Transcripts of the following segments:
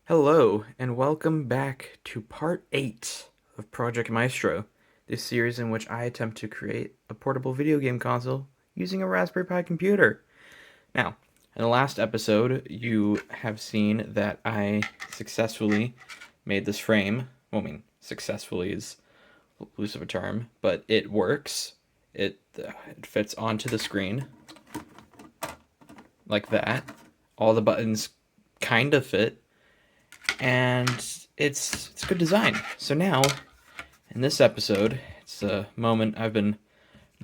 Hello, and welcome back to part 8 of Project Maestro, this series in which I attempt to create a portable video game console using a Raspberry Pi computer. Now, in the last episode, you have seen that I successfully made this frame. Well, I mean, successfully is loose of a term, but it works. It fits onto the screen like that. All the buttons kind of fit, and it's good design. So now, in this episode, it's a moment I've been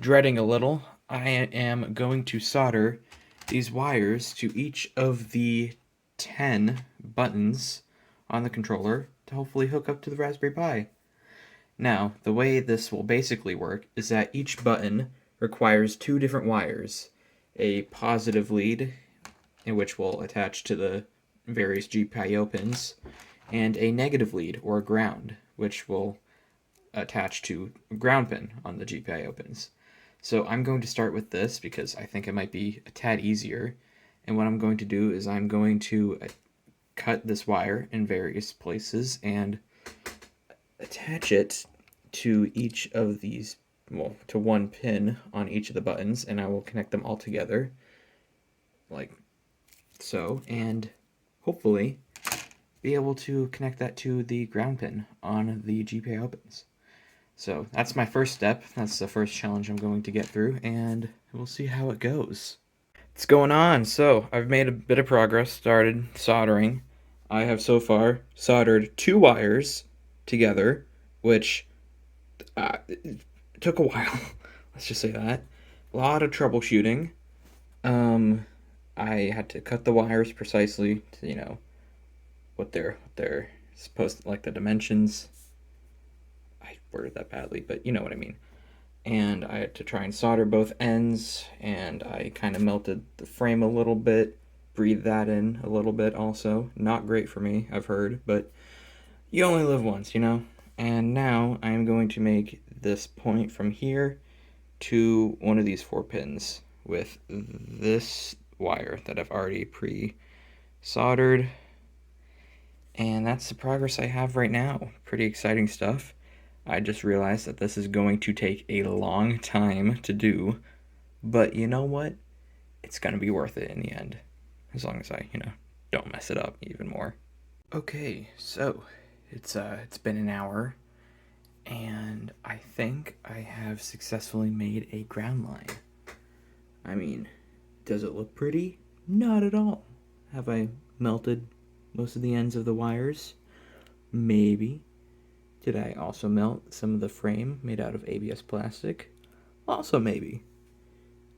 dreading a little. I am going to solder these wires to each of the 10 buttons on the controller to hopefully hook up to the Raspberry Pi. Now, the way this will basically work is that each button requires two different wires. A positive lead, in which will attach to the various GPIO pins, and a negative lead or ground, which will attach to a ground pin on the GPIO pins. So I'm going to start with this because I think it might be a tad easier. And what I'm going to do is I'm going to cut this wire in various places and attach it to each of these, well, to one pin on each of the buttons, and I will connect them all together like so, and hopefully be able to connect that to the ground pin on the GPIO pins. So that's my first step. That's the first challenge I'm going to get through, and we'll see how it goes. What's going on? So I've made a bit of progress, started soldering. I have so far soldered two wires together, which it took a while. Let's just say that. A lot of troubleshooting. I had to cut the wires precisely to, what they're supposed to, like the dimensions. I worded that badly, but you know what I mean. And I had to try and solder both ends, and I kind of melted the frame a little bit, breathed that in a little bit also. Not great for me, I've heard, but you only live once, And now I am going to make this point from here to one of these 4 pins with this wire that I've already pre-soldered. And that's the progress I have right now. Pretty exciting stuff. I just realized that this is going to take a long time to do, but you know what? It's going to be worth it in the end, as long as I, don't mess it up even more. Okay, so it's been an hour, and I think I have successfully made a ground line. I mean, does it look pretty? Not at all. Have I melted most of the ends of the wires? Maybe. Did I also melt some of the frame made out of ABS plastic? Also maybe.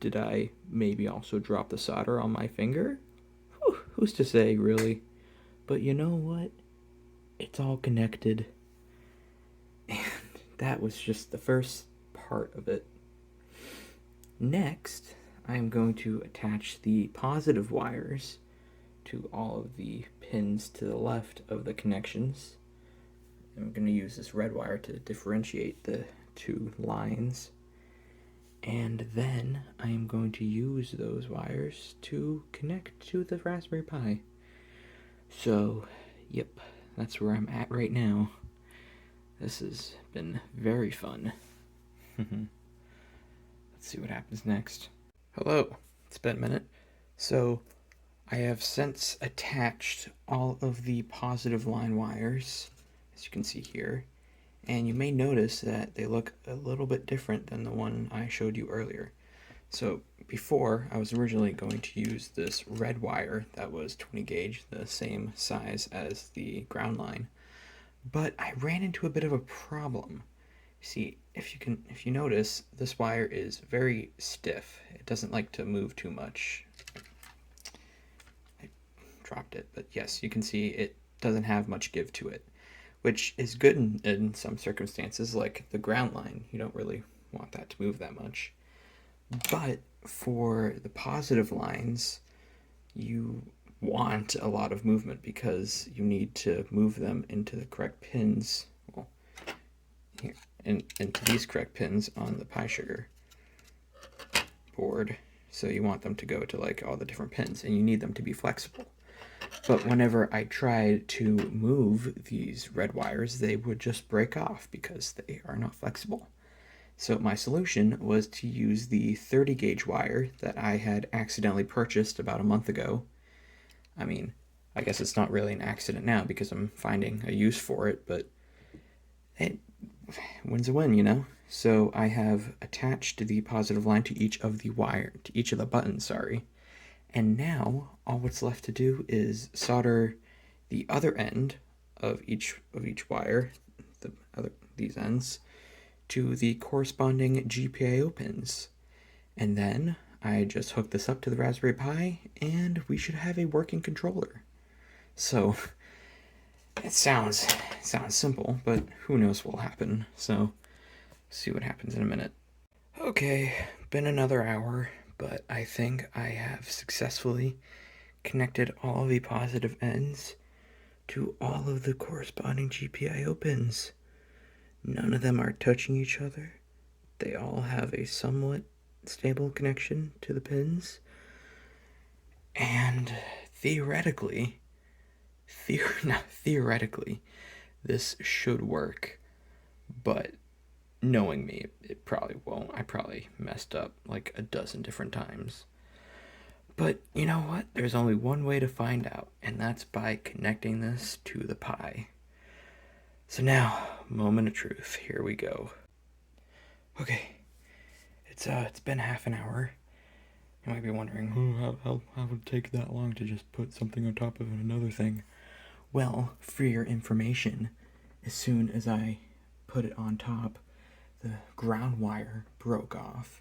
Did I maybe also drop the solder on my finger? Whew, who's to say, really? But you know what? It's all connected. And that was just the first part of it. Next, I'm going to attach the positive wires to all of the pins to the left of the connections. I'm going to use this red wire to differentiate the two lines. And then I am going to use those wires to connect to the Raspberry Pi. So, yep, that's where I'm at right now. This has been very fun. Let's see what happens next. Hello, it's been a minute. So, I have since attached all of the positive line wires, as you can see here, and you may notice that they look a little bit different than the one I showed you earlier. So before, I was originally going to use this red wire that was 20 gauge, the same size as the ground line, but I ran into a bit of a problem. See, if you notice, this wire is very stiff. It doesn't like to move too much. I dropped it, but yes, you can see it doesn't have much give to it, which is good in some circumstances, like the ground line. You don't really want that to move that much. But for the positive lines, you want a lot of movement because you need to move them into the correct pins, well, here, into these correct pins on the Pi Sugar board. So you want them to go to like all the different pins, and you need them to be flexible. But whenever I tried to move these red wires, they would just break off because they are not flexible. So my solution was to use the 30 gauge wire that I had accidentally purchased about a month ago. I mean, I guess it's not really an accident now because I'm finding a use for it, but it win's a win, you know? So I have attached the positive line to each of the buttons, sorry. And now all what's left to do is solder the other end of each wire, these ends, to the corresponding GPIO pins. And then I just hook this up to the Raspberry Pi and we should have a working controller. So it sounds simple, but who knows what will happen. So see what happens in a minute. Okay, been another hour, but I think I have successfully connected all the positive ends to all of the corresponding GPIO pins. None of them are touching each other. They all have a somewhat stable connection to the pins. And theoretically, this should work. But knowing me, it probably won't. I probably messed up like a dozen different times. But you know what? There's only one way to find out, and that's by connecting this to the Pi. So now, moment of truth. Here we go. Okay, it's been half an hour. You might be wondering, how would it take that long to just put something on top of another thing? Well, for your information, as soon as I put it on top, the ground wire broke off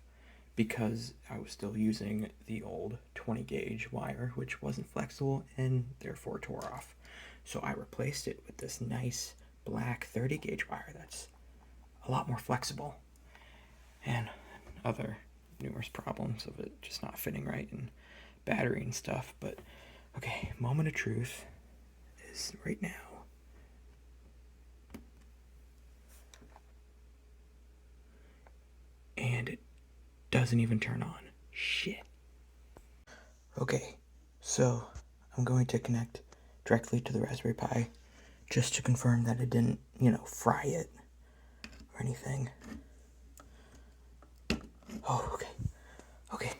because I was still using the old 20 gauge wire, which wasn't flexible and therefore tore off. So I replaced it with this nice black 30 gauge wire that's a lot more flexible, and other numerous problems of it just not fitting right and battery and stuff. But okay, moment of truth is right now. And it doesn't even turn on. Shit. Okay, so I'm going to connect directly to the Raspberry Pi just to confirm that it didn't, fry it or anything. Oh, okay.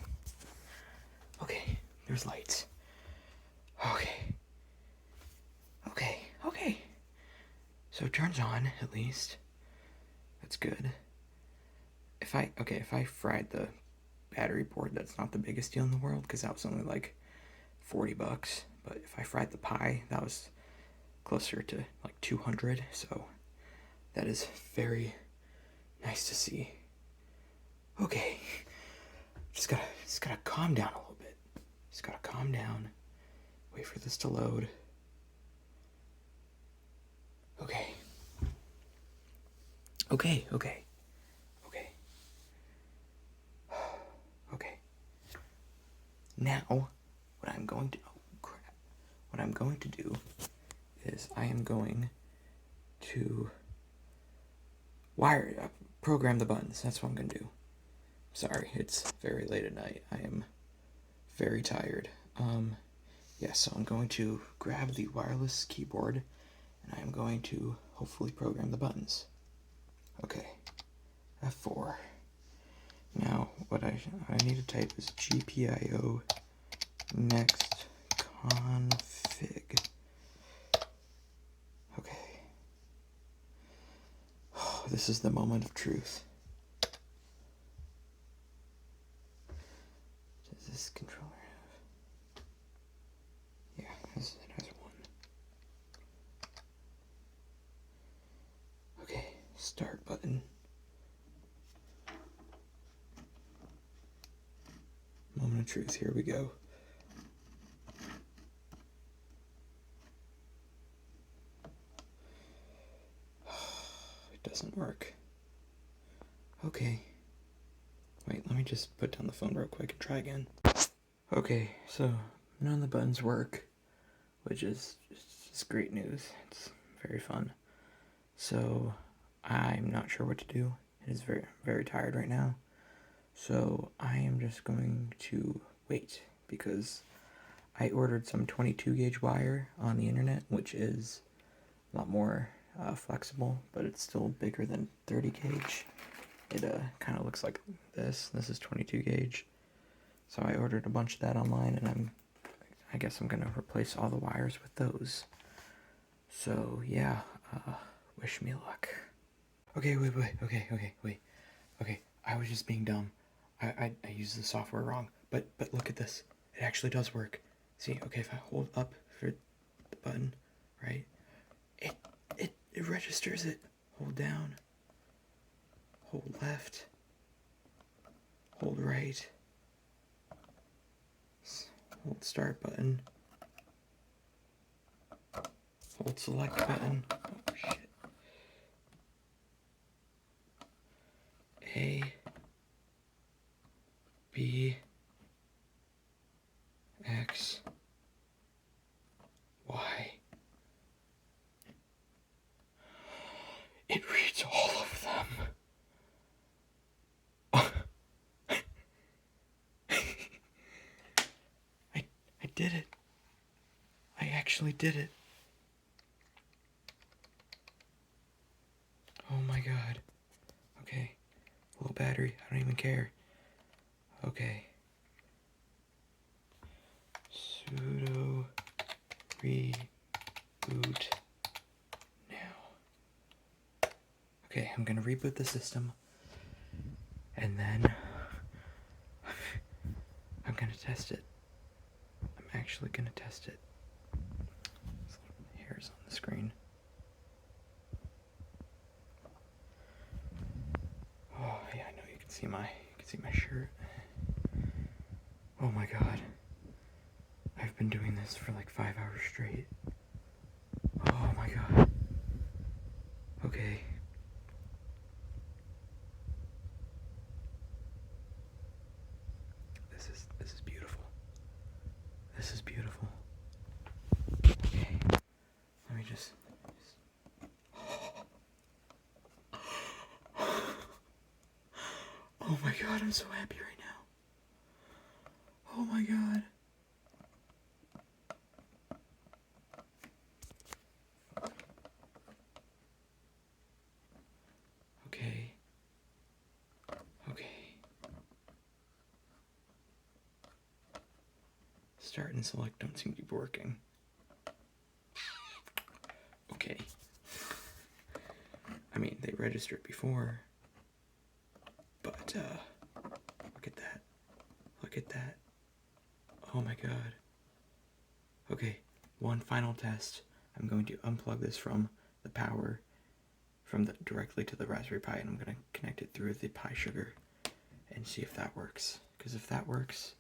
Okay, there's lights. Okay. So it turns on, at least. That's good. If I fried the battery board, that's not the biggest deal in the world, because that was only like $40. But if I fried the Pi, that was closer to like 200, so that is very nice to see. Okay, just gotta calm down a little bit. Just gotta calm down. Wait for this to load. Okay. Now, what I'm going to do is I am going to program the buttons. That's what I'm going to do. Sorry, it's very late at night. I am very tired. So I'm going to grab the wireless keyboard and I am going to hopefully program the buttons. Okay, F4. Now, what I need to type is GPIO next config. Okay. Oh, this is the moment of truth. Does this controller have? Yeah, it has one. Okay, start button. Moment of truth, here we go. It doesn't work. Okay. Wait, let me just put down the phone real quick and try again. Okay, so none of the buttons work, which is just great news. It's very fun. So I'm not sure what to do. It is very, very tired right now. So I am just going to wait because I ordered some 22 gauge wire on the internet, which is a lot more flexible, but it's still bigger than 30 gauge. It kind of looks like this. This is 22 gauge. So I ordered a bunch of that online, and I guess I'm gonna replace all the wires with those. So yeah, wish me luck. Okay, wait. Okay, I was just being dumb. I used the software wrong. But look at this. It actually does work. See, okay, if I hold up for the button, right? It registers it. Hold down. Hold left. Hold right. Hold start button. Hold select button. Oh shit. A, B, X, Y. It reads all of them. I did it. I actually did it. Oh my god. Okay. Low battery. I don't even care. Okay. Sudo reboot now. Okay, I'm gonna reboot the system. And then I'm gonna test it. I'm actually gonna test it. Hairs on the screen. Oh yeah, I know you can see my shirt. Oh my god. I've been doing this for like 5 hours straight. Oh my god. Okay. This is beautiful. This is beautiful. Okay. Let me just Oh my god, I'm so happy right now. Oh my god. Okay. Okay. Start and select don't seem to be working. Okay. I mean, they registered before. But, look at that. Look at that. Oh my god. Okay, one final test. I'm going to unplug this from the power directly to the Raspberry Pi, and I'm going to connect it through the Pi Sugar and see if that works. Because if that works,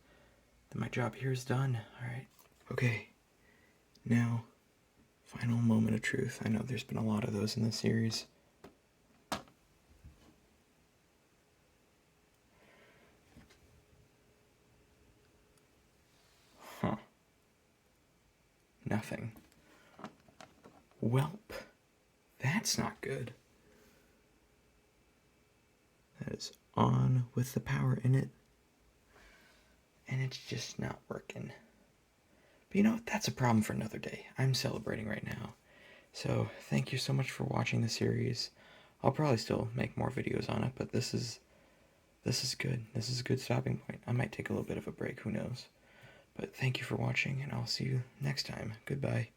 then my job here is done. Alright. Okay. Now, final moment of truth. I know there's been a lot of those in this series. Huh. Nothing. Welp. That's not good. That is on with the power in it. And it's just not working. But you know what? That's a problem for another day. I'm celebrating right now. So thank you so much for watching the series. I'll probably still make more videos on it, but this is good. This is a good stopping point. I might take a little bit of a break, who knows. But thank you for watching, and I'll see you next time. Goodbye.